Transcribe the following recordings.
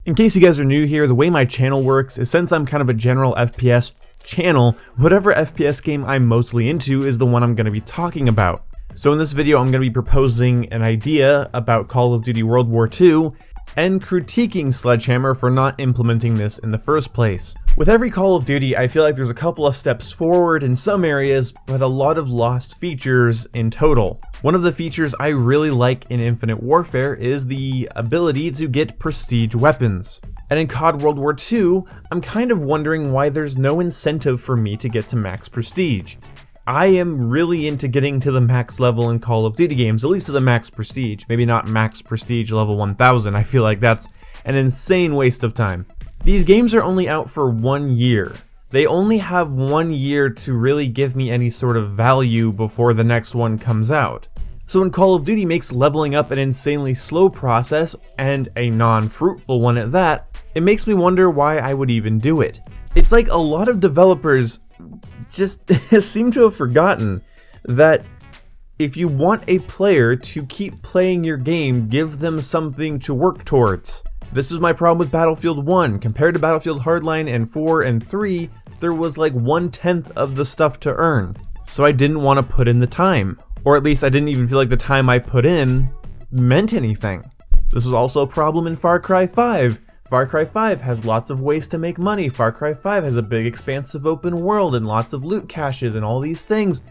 In case you guys are new here, the way my channel works is since I'm kind of a general FPS channel, whatever FPS game I'm mostly into is the one I'm going to be talking about. So in this video I'm going to be proposing an idea about Call of Duty World War II and critiquing Sledgehammer for not implementing this in the first place. With every Call of Duty, I feel like there's a couple of steps forward in some areas, but a lot of lost features in total. One of the features I really like in Infinite Warfare is the ability to get prestige weapons. And in COD World War II, I'm kind of wondering why there's no incentive for me to get to max prestige. I am really into getting to the max level in Call of Duty games, at least to the max prestige. Maybe not max prestige level 1000, I feel like that's an insane waste of time. These games are only out for 1 year. They only have 1 year to really give me any sort of value before the next one comes out. So when Call of Duty makes leveling up an insanely slow process, and a non-fruitful one at that, it makes me wonder why I would even do it. It's like a lot of developers just seem to have forgotten that if you want a player to keep playing your game, give them something to work towards. This was my problem with Battlefield 1. Compared to Battlefield Hardline and 4 and 3, there was like 1/10 of the stuff to earn. So I didn't want to put in the time. Or at least I didn't even feel like the time I put in meant anything. This was also a problem in Far Cry 5. Far Cry 5 has lots of ways to make money. Far Cry 5 has a big expansive open world and lots of loot caches and all these things.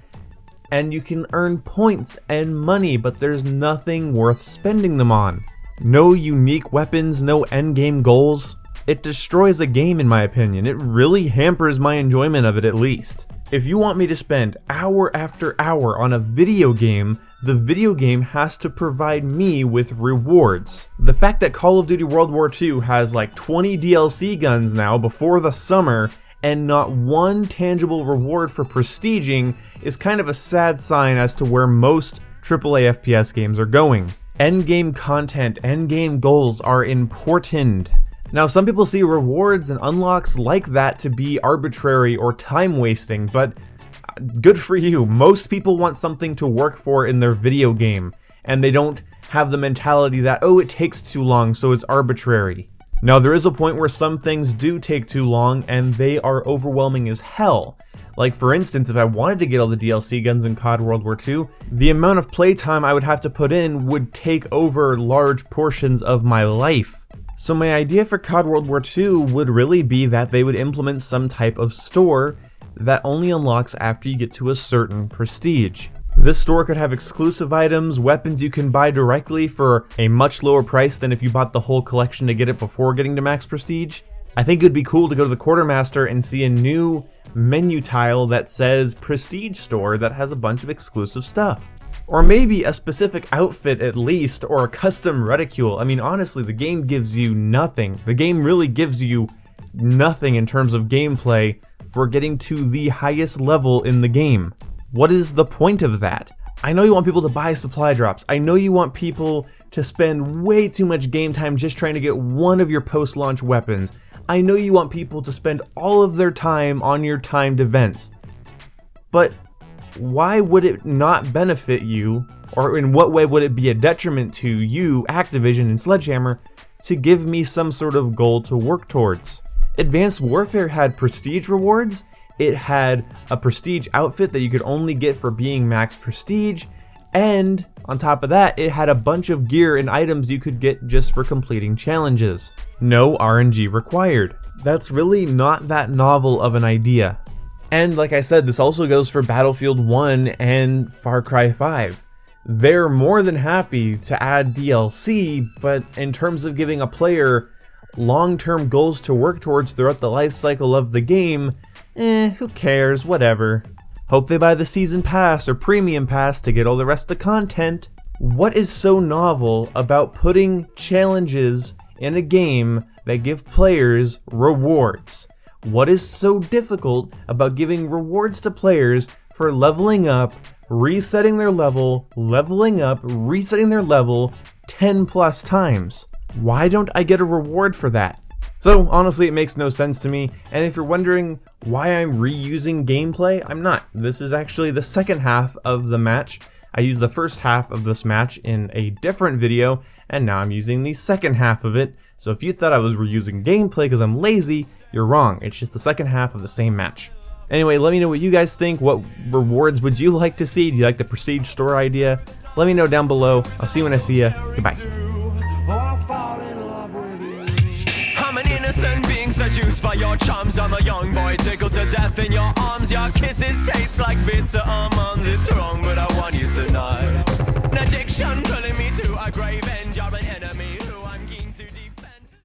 And you can earn points and money, but there's nothing worth spending them on. No unique weapons, no endgame goals. It destroys a game in my opinion. It really hampers my enjoyment of it at least. If you want me to spend hour after hour on a video game, the video game has to provide me with rewards. The fact that Call of Duty World War II has like 20 DLC guns now before the summer and not one tangible reward for prestiging is kind of a sad sign as to where most AAA FPS games are going. Endgame content, endgame goals are important. Now, some people see rewards and unlocks like that to be arbitrary or time wasting, but good for you. Most people want something to work for in their video game, and they don't have the mentality that, oh, it takes too long, so it's arbitrary. Now, there is a point where some things do take too long, and they are overwhelming as hell. Like, for instance, if I wanted to get all the DLC guns in COD World War II, the amount of playtime I would have to put in would take over large portions of my life. So my idea for COD World War II would really be that they would implement some type of store that only unlocks after you get to a certain prestige. This store could have exclusive items, weapons you can buy directly for a much lower price than if you bought the whole collection to get it before getting to max prestige. I think it'd be cool to go to the Quartermaster and see a new menu tile that says Prestige Store that has a bunch of exclusive stuff. Or maybe a specific outfit at least, or a custom reticule. I mean, honestly, the game gives you nothing. The game really gives you nothing in terms of gameplay for getting to the highest level in the game. What is the point of that? I know you want people to buy supply drops. I know you want people to spend way too much game time just trying to get one of your post-launch weapons. I know you want people to spend all of their time on your timed events. But why would it not benefit you, or in what way would it be a detriment to you, Activision and Sledgehammer, to give me some sort of goal to work towards? Advanced Warfare had prestige rewards, it had a prestige outfit that you could only get for being max prestige, and on top of that, it had a bunch of gear and items you could get just for completing challenges. No RNG required. That's really not that novel of an idea. And like I said, this also goes for Battlefield 1 and Far Cry 5. They're more than happy to add DLC, but in terms of giving a player long-term goals to work towards throughout the life cycle of the game, who cares, whatever. Hope they buy the Season Pass or Premium Pass to get all the rest of the content. What is so novel about putting challenges in a game that give players rewards? What is so difficult about giving rewards to players for leveling up, resetting their level, leveling up, resetting their level 10 plus times? Why don't I get a reward for that? So honestly, it makes no sense to me, and if you're wondering why I'm reusing gameplay, I'm not. This is actually the second half of the match I used the first half of this match in a different video, and now I'm using the second half of it. So if you thought I was reusing gameplay because I'm lazy, you're wrong. It's just the second half of the same match. Anyway, let me know what you guys think. What rewards would you like to see? Do you like the prestige store idea? Let me know down below. I'll see you when I see you. Goodbye. I'm an innocent being seduced by your charms. I'm a young boy tickled to death in your arms. Your kisses taste like bitter almonds. It's wrong, but I want you tonight. An addiction pulling